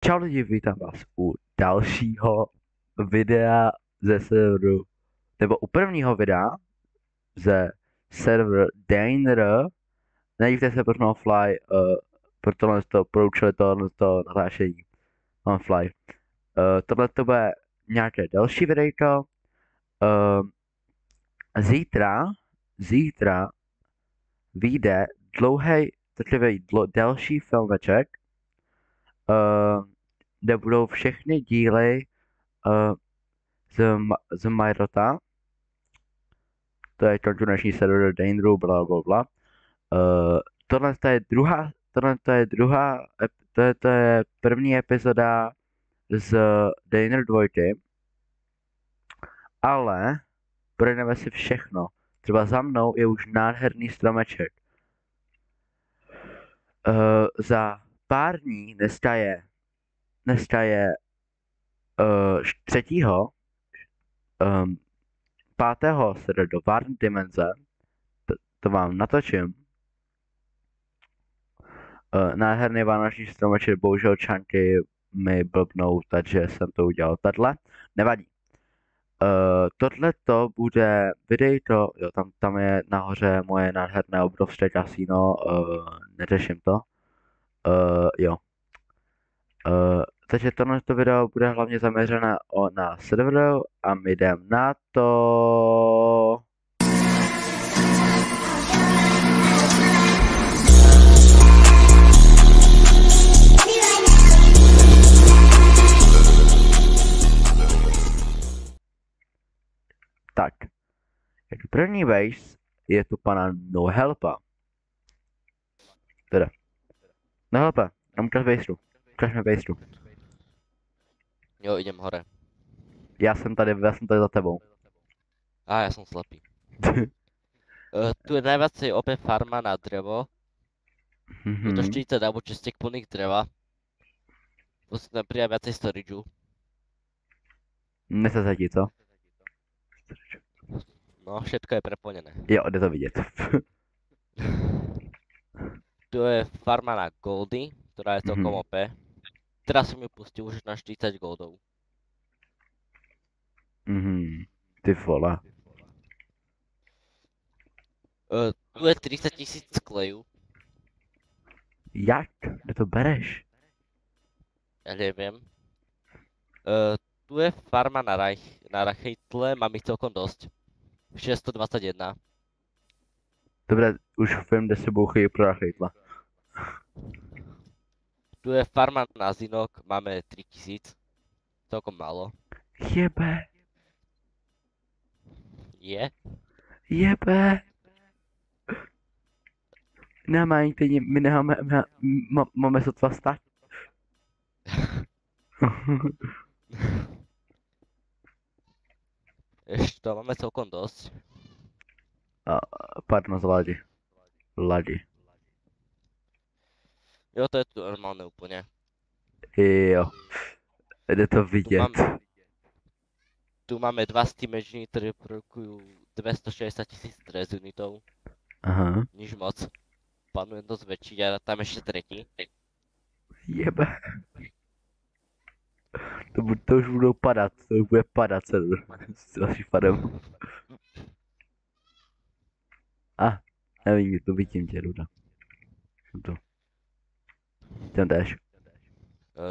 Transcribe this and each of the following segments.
Čau lidi, vítám vás u dalšího videa ze serveru, nebo u prvního videa ze serveru Danger. Nedívejte se prosím Fly, pro tohle pro účely tohle natáčení on Fly. Tohle to bude nějaké další videjko. Zítra vyjde delší filmeček, kde budou všechny díly z Majrota, to je konkurenční server Dainru, bla bla bla. Tohle je první epizoda z Dainer 2, ale projdeme si všechno. Třeba za mnou je už nádherný stromeček. Za pár dní, dneska je 3. 5. se jde do Varn dimenze, to vám natočím. Nádherný vánoční stromeček, bohužel čanky mi blbnou, takže jsem to udělal takhle. Nevadí. Tohle to bude videjko, jo, tam je nahoře moje nádherné obrovské kasíno, neřeším to. Jo. Takže tohle video bude hlavně zaměřené na serveru a my jdem na to. Tak, jako první base je tu pana Nohelpa. Teda. Nohelpa, ukaž baseu. Ukaž mi baseu. Jo, idem hore. Já jsem tady za tebou. Já som slepý. Tu je najviacej OP farma na drevo. Je to 40 alebo 6 plných dreva. Musím tam pridať viacej storageu. Nechce ti, co? No, všetko je preplnené. Jo, jde to vidět. Tu je farma na goldy, ktorá je celkom OP. Teraz som ju pustil už na 40 goldov. Ty vole. Tu je 30 000 kleju. Jak? Kde to bereš? Ja neviem. Tu je farma na rachejtle, mám ich celkom dosť. 621. Dobré, už vím, kde se bouchají pro rachejtla. Tu je farma na zinok, máme 3000. Celkom málo. Jebe. Je? Jebe. Nemáme ani my máme sotva stát. Ešte to máme celkom dosť. Pardon za ladi. Ladi. Jo, to je tu normálne úplne. Jo. Jde to vidět. Tu máme 2 Steam Engine, ktoré produkujú 260 000 stress unitov. Aha. Nič moc. Plánujem to zväčšiť a tam ešte tretí. Jebe. To už budou padat, to už bude padat server s dalším padem. Nevím, to vidím tě, Ruda. To. Tam jdeš.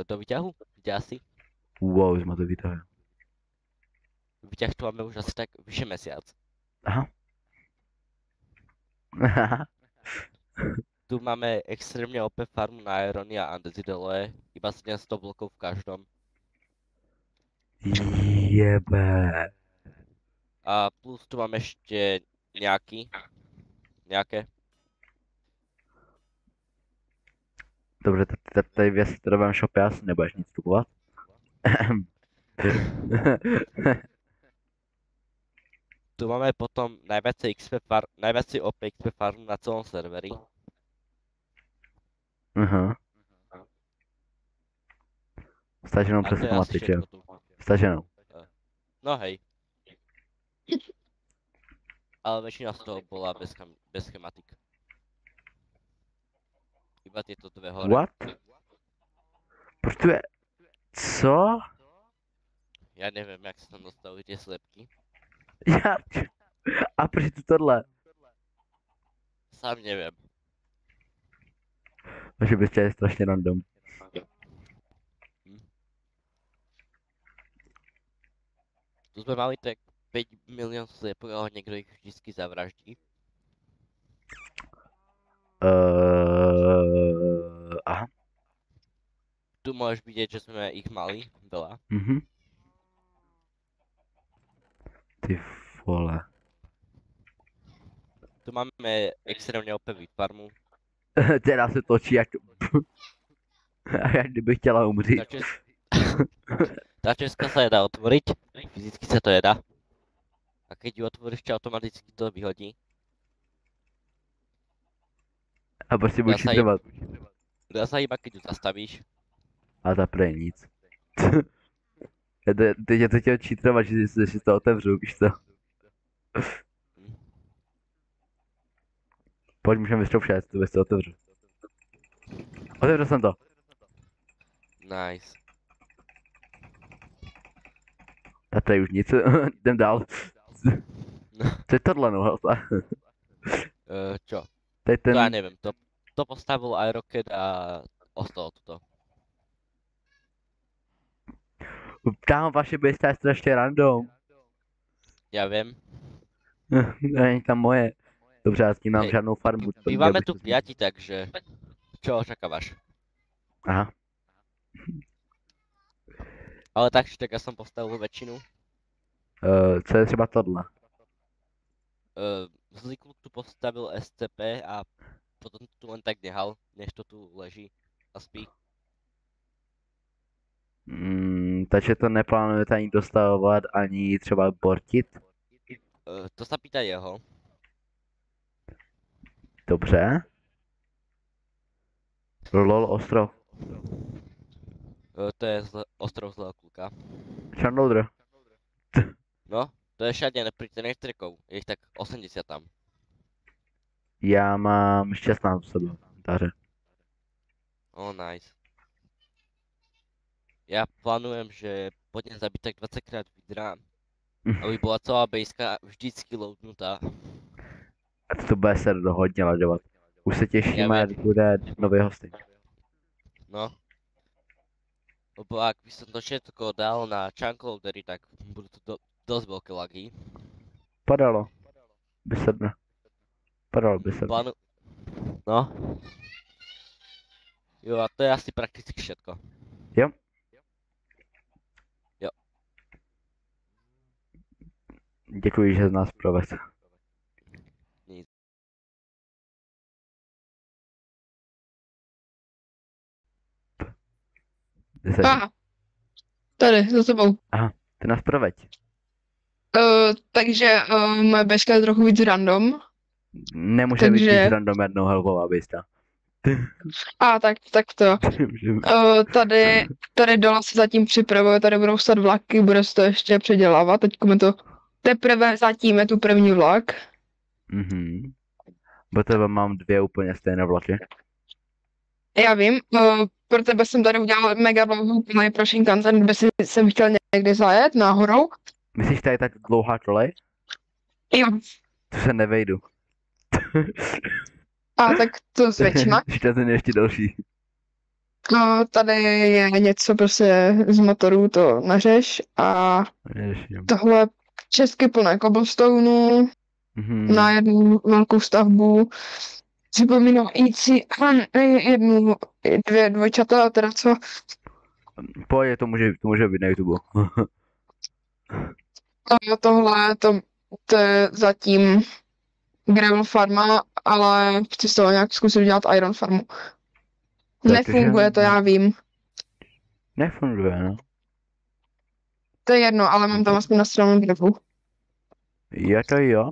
Do výťahu? Kde asi? Wow, jsme to vytáhli. Výťah tu máme už asi tak vyše mesiac. Aha. Tu máme extrémne OP farmu na Irony a Andezidole, iba 700 blokov v každom. Jebe. A plus tu máme ešte nejaké. Dobře, tady v jestrovém shopě asi nebudeš nic kupovat. Tu máme potom najviacej OP XP farmu na celom serveri. Aha. Staženou přes chromatik, jo. Staženou. No hej. Ale väčšina z toho bola bez schematik. Iba tieto dve hore. What? Proč tu je Co? Já nevím, jak se tam dostali ty slepky. Já... A proč to tohle? Sám nevím. Že byste je strašně random. Tu jsme mali tak 5 milion slepok, ale někdo jich vždycky zavraždí. Aha. Tu můžeš vidět, že jsme jich mali, veľa. Mhm. Ty vole. Tu máme extrémně opevit farmu. Teda se točí jak... jak kdyby chtěla umřít. Tá česka sa dá otvoriť, fyzicky sa to nedá. A keď ju otvoríš, automaticky to vyhodí. A prostě budeš trvat. Dá sa iba keď ju zastavíš. A za prvé nic. Teď je to chtěl cheatrovat, že si to otevřu, víš co? Pojď, můžeme vystroušet, to bys to otevřu. Otevřel jsem to. Nice. A to je už nic, jdem dál. Co je tohle, no, helta? Čo? To je ten... To ja neviem, to postavil iRocket a ostalo to. Tam vaše bysta je strašně random. Ja viem. Není tam moje. Dobře, já s tím mám Hej, žádnou farmu. Bývame tu 5, takže čo očakávaš? Aha. Ale tak, tak ja som postavil väčšinu. Co je třeba tohle? Vzlikluk tu postavil SCP a potom tu len tak nehal, než to tu leží a spí. Takže to neplánujete ani dostavovat, ani třeba bortit? To sa pýta jeho. Dobře. Lol, ostrov. To je ostrov zlého kluka. Chandler. No, to je všade pri ten elektrikou. Je ich tak 80 tam. Já mám 16 v sobě. Daře. Oh, nice. Ja plánujem, že poďme zabiť tak 20 krát vidra, aby bola celá bejska vždycky loadnutá. A to bude se hodně ladovat. Už se těšíme, až bude nový hosting. No. Lebo ak by som to všetko dal na chunkloadery, tak budú to dosť veľké lagy. Padalo. By se dne. Padalo by se. No. Jo, a to je asi prakticky všetko. Jo. Jo. Děkuji, že z nás provez. Aha, tady, za tebou. Aha, ty nás proveď. Takže moje beška je trochu víc random. Nemůže být víc random jednou helvová běsta. Tak to. Tady dole se zatím připravuje, tady budou stát vlaky, bude se to ještě předělávat. Teď je to teprve zatím je tu první vlak. Bo tebe mám 2 úplně stejné vlaky. Já vím, pro tebe jsem tady udělal mega dlouhou kolej pro Shinkansen, kdyby jsem chtěl někdy zajet náhodou. Myslíš, tady tak dlouhá kolej? Jo. To se nevejdu. Tak to zvětšíme. Ještě ten ještě další. Tady je něco prostě z motorů, to neřeš. A tohle česky plné cobblestoneu na jednu velkou stavbu. Připomínající jednu, 2 dvojčata, teda co? Pojď, to může být na YouTube. Tohle, to je zatím gravel farma, ale chci z toho nějak zkusit dělat iron farmu. Nefunguje to, já vím. Nefunguje, no. To je jedno, ale mám tam aspoň na stranu gravelu. Jo, to jo.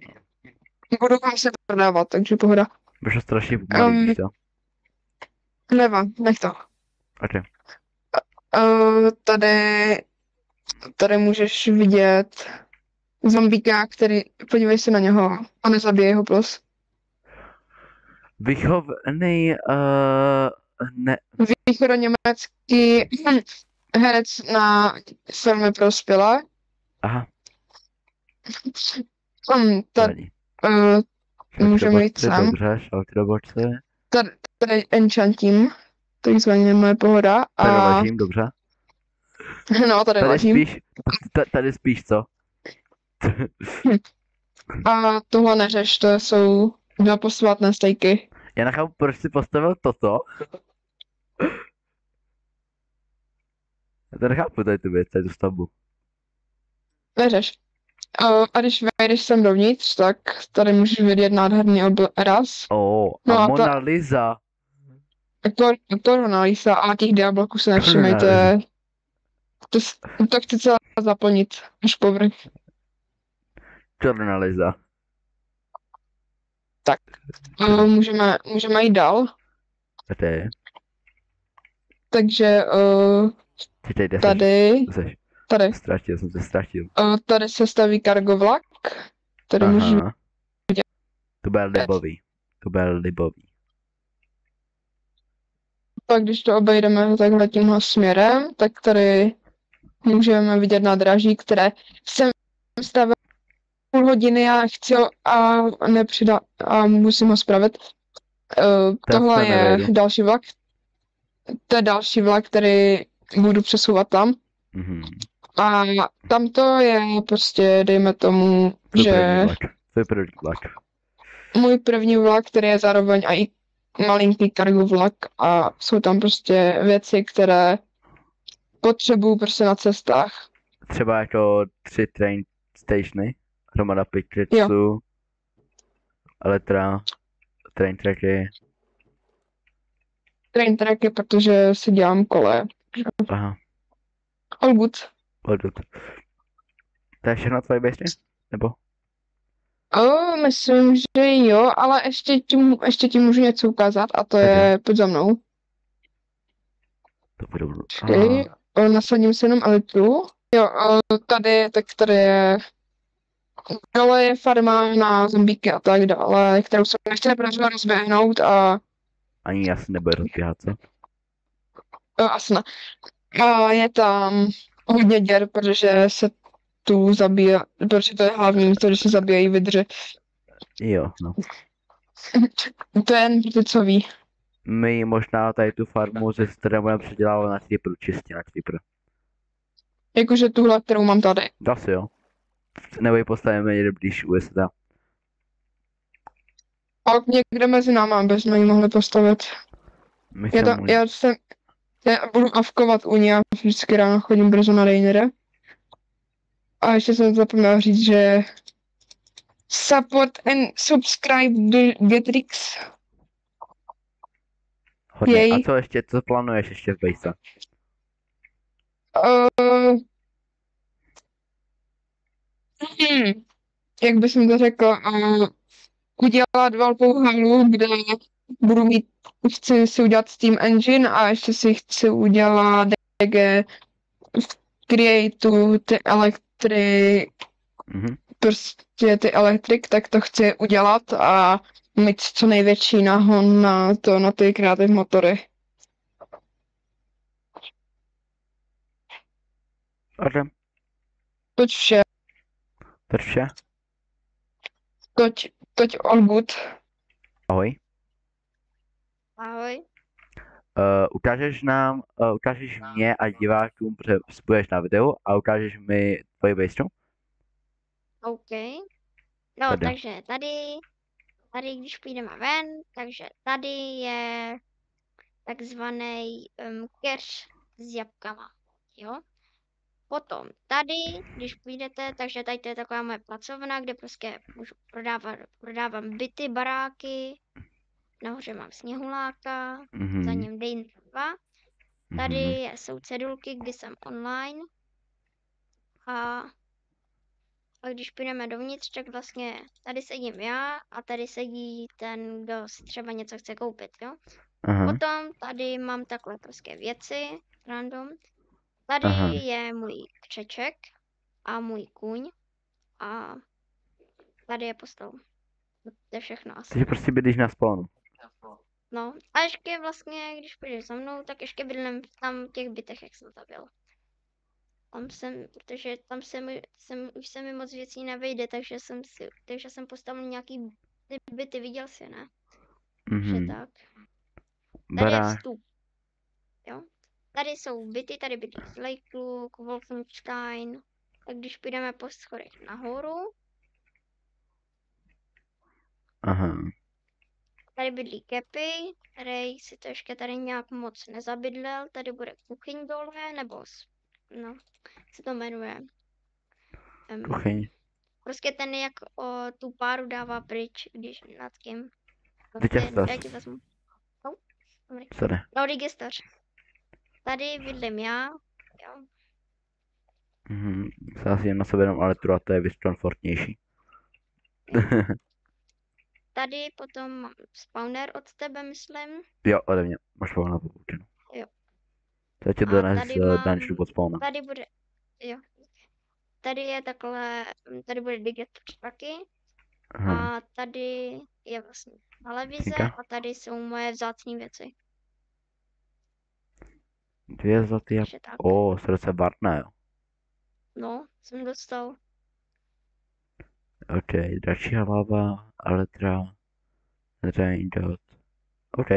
Budu vám se prodávat, takže pohoda. Bož to strašně pomalý, víš to? Neva, nech to. Okay. Tady můžeš vidět zombíka, který, podívej se na něho a nezabijej ho, plus. Vychovný, ne. Východoněmecký herec na filmy pro dospělé. Aha, Tady, tady. můžeme jít sem. Dobře, šalty do bočce. Tady enchantím, takzvaně moje pohoda. Tady A ležím, dobře. no, tady ležím. Tady spíš co? A tohle neřeš, to jsou 2 posvátné stejky. Já nechápu, proč si postavil toto. Já to nechápu, tady tu věc, tady tu stavbu. Neřeš. A když vejdeš sem dovnitř, tak tady můžeš vidět nádherný obraz. No A a Mona Lisa. to Mona Lisa a těch diabloků se nevšimejte. To chci celé zaplnit až povrch. Mona Lisa. Tak. Můžeme jít dál. Tady. Takže tady. Ztratil jsem se, ztratil. Tady se staví cargo vlak. Tady můžeš vidět. To byl libový. Pak když to obejdeme takhle tímhle směrem, tak tady můžeme vidět nádraží, které jsem stavil půl hodiny a chci ho a musím ho spravit. Tohle je další vlak. To je další vlak, který budu přesouvat tam. A tamto je prostě, dejme tomu, že můj první vlak, který je zároveň i malinký cargo vlak a jsou tam prostě věci, které potřebuju prostě na cestách. Třeba jako 3 train stationy, hromada pickricksů, elektra, train tracky. Train tracky, protože si dělám kole. Aha. All good. To je všechno tvoje běžně? Nebo? Myslím, že jo, ale ještě ti můžu něco ukázat a to je pod za mnou. To budu. Nasadím si jenom elitru. Jo, tady je dole je farma na zombíky a tak dále, kterou jsem nechtěl podařilo rozběhnout a... Ani já si nebudu rozběhat, co? Asi ne. A je tam hodně děr, protože se tu zabíjí, protože to je hlavní místo, že se zabíjejí vydři. Jo, no. To je jen pro ty, co ví. My možná tady tu farmu ze které budeme předělávat na Cypru, čistě na Cypru. Jakože tuhle, kterou mám tady. Asi jo. Nebo ji postavíme někde blíž USA. A někde mezi náma bychom ji mohli postavit. Já budu avkovat u ní a vždycky ráno chodím brzo na Rainera. A ještě jsem zapomněl říct, že support and subscribe do Getrix. Hodně. A co plánuješ ještě v base? Jak bych to řekl, udělat velkou halu, kde chci si udělat Steam Engine a ještě si chci udělat DG Createu ty prostě ty elektrik, tak to chci udělat a mít co největší nahon na ty kreativ motory. Toť vše. Toť all good. Ahoj. Ahoj. Ukážeš mě a divákům, protože budeš na videu a ukážeš mi tvoji base. OK. No, takže tady, když půjdeme ven, takže tady je takzvaný cache s jabkama, jo. Potom tady, když půjdete, takže tady to je taková moje pracovna, kde prostě můžu prodávám byty, baráky. Nahoře mám sněhuláka, za ním Dane 2. Tady jsou cedulky, kdy jsem online. A když půjdeme dovnitř, tak vlastně tady sedím já a tady sedí ten, kdo si třeba něco chce koupit, jo. Potom tady mám takhle prostě věci, random. Tady je můj křeček a můj kůň a tady je postel. To je všechno asi. Takže prostě bydlíš na spawnu. No a ještě vlastně, když půjdeš za mnou, tak ještě bydlím tam v těch bytech, jak jsem to byl. Protože tam už se mi moc věcí nevejde, takže jsem postavil nějaký ty byty, viděl jsi, ne? Takže tak. Tady je Barák. vstup, jo. Tady jsou byty, tady bydlí Slejkluk, Wolfenstein. Tak když půjdeme po schodech nahoru, Aha. tady bydlí Kepy, který si to ještě tady nějak moc nezabydlel. Tady bude kuchyň dole, no, jak se to jmenuje. Kuchyň. Prostě ten jak tu páru dává pryč, když nad kým. Register. Já ti vezmu. Oh, dobrý. Sorry. No, register. Tady bydlím já, jo. Se asi jen na sebe jenom elektro a to je komfortnější. Tady potom mám spawner od tebe, myslím. Jo, ode mě. Máš na poučeno. Jo. To tě A dones tady mám- dungeonu pod spawnem. Tady bude, jo. Tady je takhle, tady bude digital taky. Aha. A tady je vlastně televize Kuchyňka. a tady jsou moje vzácné věci. 2 zlatý a... Takže tak. Srdce Bartna, jo. No, jsem dostal. OK, dračí hlava, Aletra, Drain Dot. OK.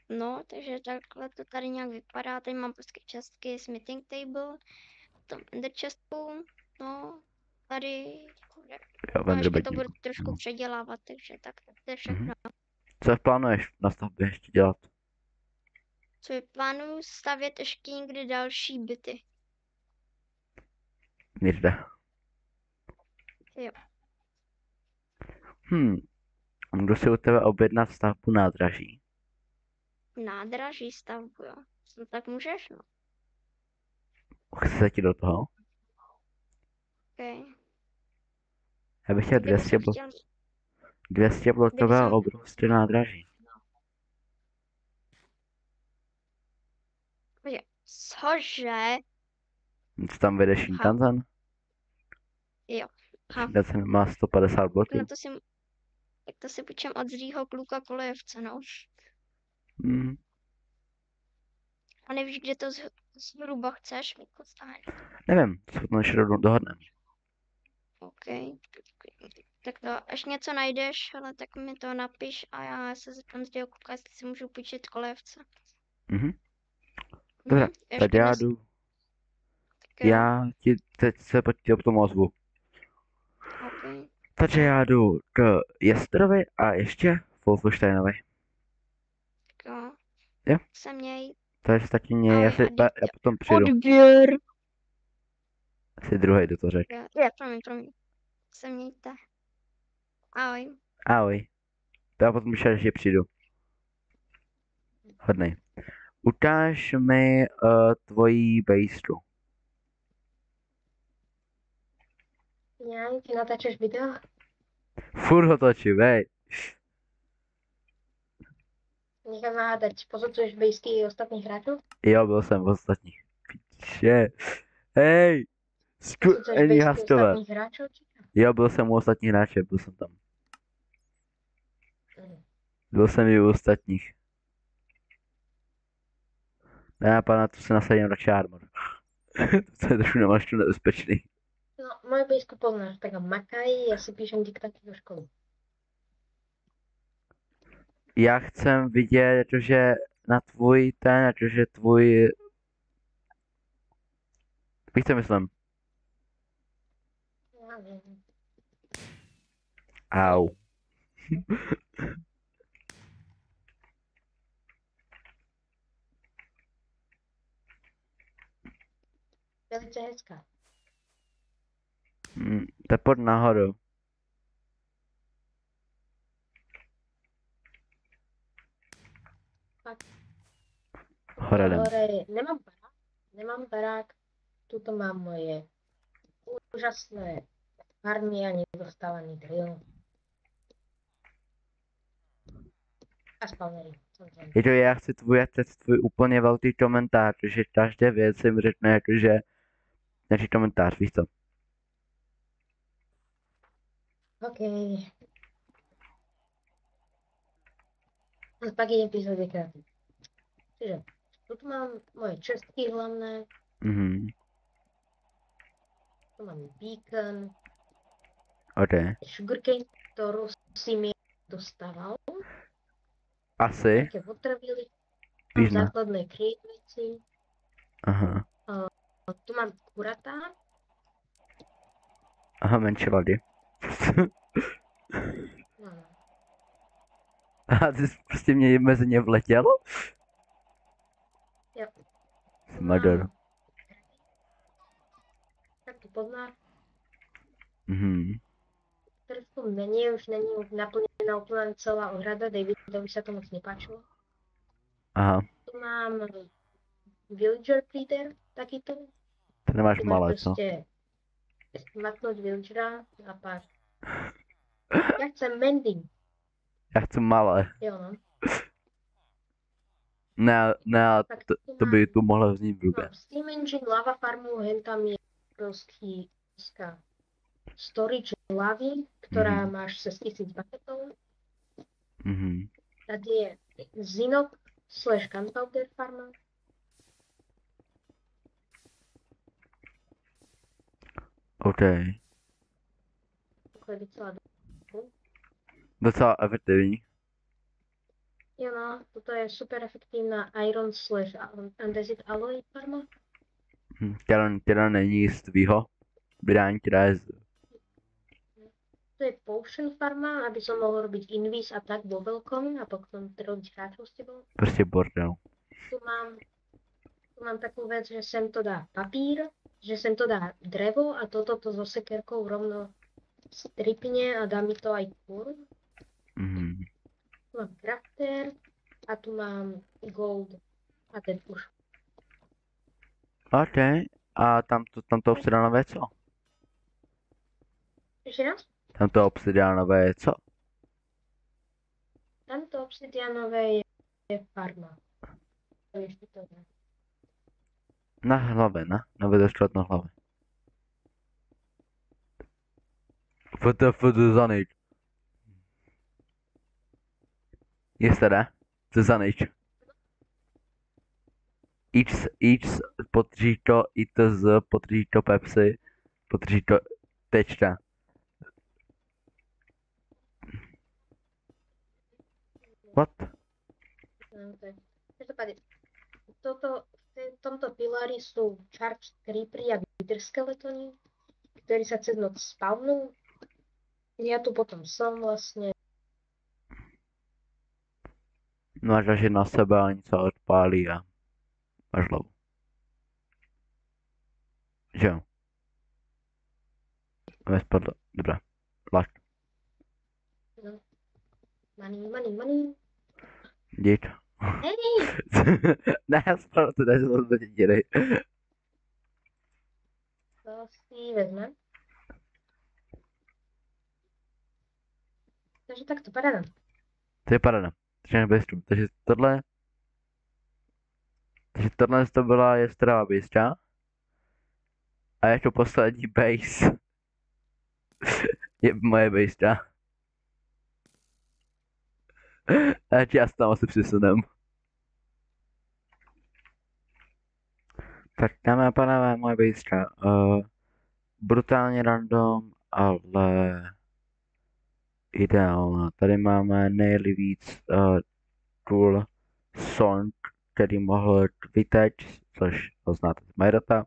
No, takže takhle to tady nějak vypadá. Tady mám prostě čestky, smithing table, tom ender chestu, no, tady, Jo, no, ještě to Vanderbedník. budu trošku předělávat, takže tak to je všechno. Co plánuješ na stavbě ještě dělat? Co je plánuju stavět ještě někdy další byty. Nikde. Jo. Můžu si u tebe objednat stavbu nádraží. Nádraží stavbu, jo. No, tak můžeš, no. Chci se ti do toho? Okay. Já bych chtěl Kdyby 200 blokové jsem- obrovské nádraží. Cože? Co tam vede Shinkansen? Jo. Aha. Shinkansen má 150 bloků. No tak to si půjčem od zlýho kluka kolejevce, no. Hmm. A nevíš, kde to zhruba chceš mít postavený? Nevím, co to ještě dohodneme. OK. Tak to, až něco najdeš, ale tak mi to napiš a já se zeptám zlýho kluka, jestli si můžu půjčit kolejevce. Dobře, Ještě tak já dnes- jdu. tak jo, Já ti teď se po tom ozvu. OK. Takže já jdu k Jestrovi a ještě Wolfensteinovi. Tak jo. Jo. Se měj. Takže taky mě, Ahoj, já potom přijdu. Odběr. Asi druhý do toho řekl. Promiň. Se mějte. Ahoj. Ahoj. To já potom šel, že přijdu. Hodnej. Ukáž mi tvojí bejstru. Já, ty natáčeš video? Furt ho točím, hej. Nechám hádat, pozoruješ bejsky i ostatních hráčů? Jo, byl jsem v ostatních. Piče. Hej. Pozoruješ Ani bejsky hastové. ostatních hráčů? Jo, byl jsem u ostatních hráčů, byl jsem tam. Byl jsem i u ostatních. Ne, pana, tu se nasadím radši armor. To je trošku nemačku nebezpečný. No, moje bejsku poznáš, tak makají, já si píšem diktáty do školy. Já chcem vidět, jakože na tvůj ten, jakože tvůj... Víš, co myslím? Já vím. Au. Velice hezká. To je pod nahoru. Hore jdem. Hore nemám barák, tuto mám moje úžasné farmy a nedostávaný drill. A spawnery, samozřejmě. Je to, já chci tvůj úplně velký komentář, že každé věc mi řekne jakože... Nějaký komentář, víš co? OK. A pak je epizody kreativní. Takže tu mám moje čestky hlavné. tu mám beacon, OK. sugarcane, ktorú si mi dostával, Asi. nejaké potraviny, mám Pízna. základné create veci, Aha. tu mám kuratá, Aha, menší lody. no, A ty jsi prostě mě mezi ně vletěl? Jo. Smrdor. taký podnár, Mhm. trošku není, už není naplnená úplne celá ohrada, Davidovi sa to moc nepáčilo. Aha. Tu mám villager breeder, takýto. Ty nemáš Tu máš malé, co? proste matnúť villagera a pár. Ja chcem mending, Já chci malé. jo no. Ne, ne, Tak to by tu mohlo vznít blbě. mám Steam Engine, lava farmu, hen tam je proste storage lavy, ktorá máš cez 1000 paketov. Mhm. Tady je Zinok / Gunpowder farma. OK. To je docela Docela efektivní. jo no, toto je super efektívna Iron / Andesite Alloy farma. Která není z tvýho vydání, která je z... To je Potion farma, aby som mohol robiť invis a tak vo veľkom a potom robiť hráčov s tebou. prostě bordel. Tu mám takú vec, že sem to dá papír, že sem to dá drevo a toto to so sekerkou rovno stripne a dá mi to aj kur. Mhm. Tu mám crafter a tu mám gold a ten už. OK. A tam to obsidianové co? Ešte raz? Tam to obsidianové je co? Tamto obsidianové je farma. Ešte to ne. Na hlavě, ne? Nebo to šlo na hlavě. FTF za nič. Jste ne? Co za nič? X potříto ITZ potříto Pepsi potříto tečka. What? No, to je. Každopádne, v tomto pilári sú charged creepery a wither skeletoni, ktorí sa cez noc spavnú. Ja tu potom som vlastne. Máš až na sebe a něco odpálí a máš hlavu. Že jo? Spadlo. Dobrá. Lak. Money. Dík. Hej! Ne, spadlo to, takže to tě dělej. To si vezmem. Takže takto, paráda. To je paráda. Takže tohle to byla jestravá běsťa. A je to poslední base. Je moje běsťa. A já se tam asi přisunem. Tak dáme a pánové, moje běsťa. Brutálně random, ale ideálna. Tady máme nejvíc cool song, který mohl Twitech, což to znáte z Majdota,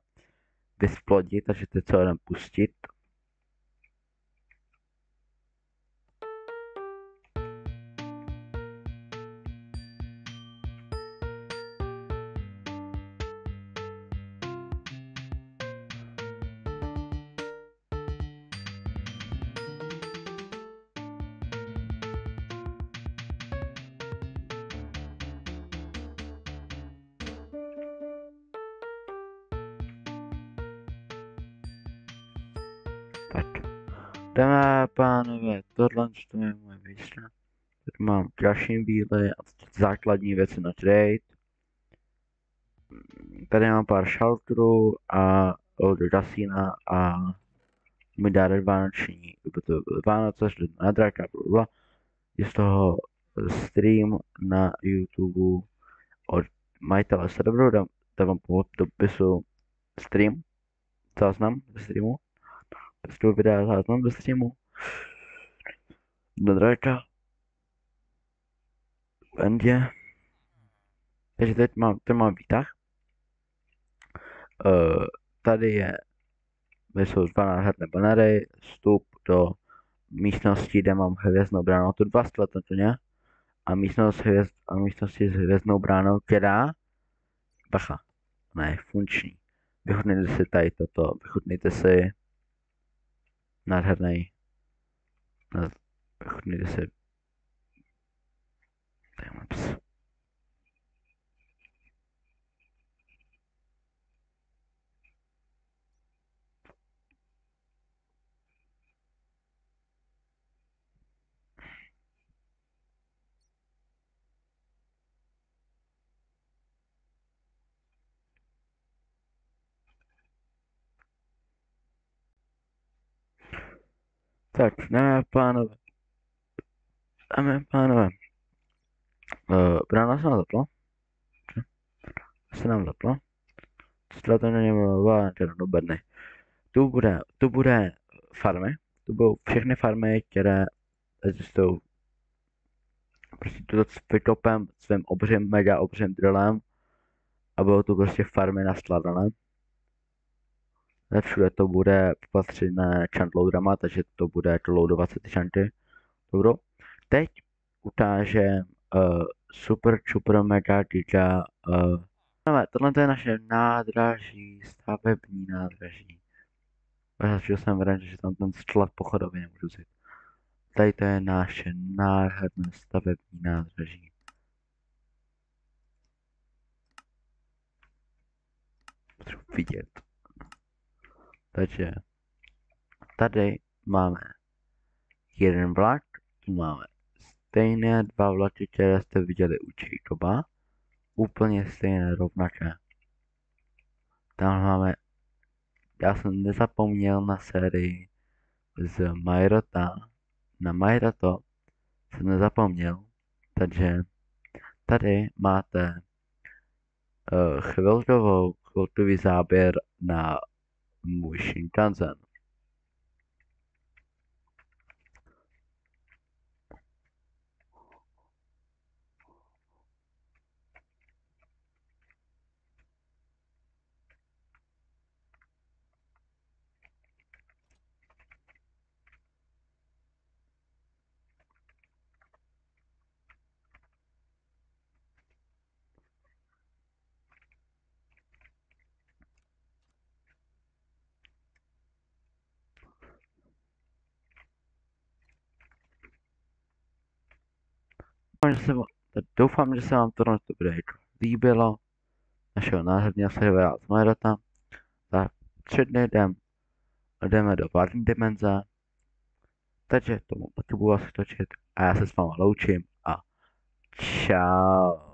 vysplodit, takže teď co jdem pustit. Tak, dáme a pánové, tohle je moje výška. Tady mám další bílé a základní věci na trade. Tady mám pár shelterů a od Rasína a mi dá vánoční, to Vánoce, šli na draka, blablabla. Je z toho stream na YouTube od majitele serveru, dávám po dopisu stream, záznam ze streamu. z toho videa záznam do streamu. Do drajka. V endě. Takže teď mám výtah. Tady jsou dva nádherné banery, vstup do místnosti, kde mám hvězdnou bránu, tu 2 stletnutuně, a místnosti s hvězdnou bránou, která, bacha, ne, funkční. Vyhodnejte si tady toto, vyhodnejte si nádherný, vyhodnejte si timelapse. Tak, dámy a pánové, brána se nám zapla. To na něm do bedny. Tu bude farmy, tu budou všechny farmy, které existují. Prostě to vykopem svým mega obřím drillem a budou tu prostě farmy naskladané. Všude to bude patřené chantloadama, takže to bude loadovat se ty chanty. Dobro. Teď ukážem super mega giga tohle je naše nádraží, stavební nádraží. Začal jsem vrát, že tam ten sklad pochodový nemůžu vzít. Tady to je naše nádherné stavební nádraží. Potřebuji vidět. Takže tady máme jeden vlak, tu máme stejné 2 vlaky, které jste viděli u Jacoba. Úplně stejné, rovnaké. Tam máme, já jsem nezapomněl na sérii z Majrota. Na Majroto jsem nezapomněl, takže tady máte chvilkový záběr na můj Shinkansen. Doufám, že se vám tohle video líbilo. Našeho nádherného servera z Majrota. Za 3 dny jdeme do pární dimenze. Takže tomu taky budu asi točit. A já se s váma loučím a čau.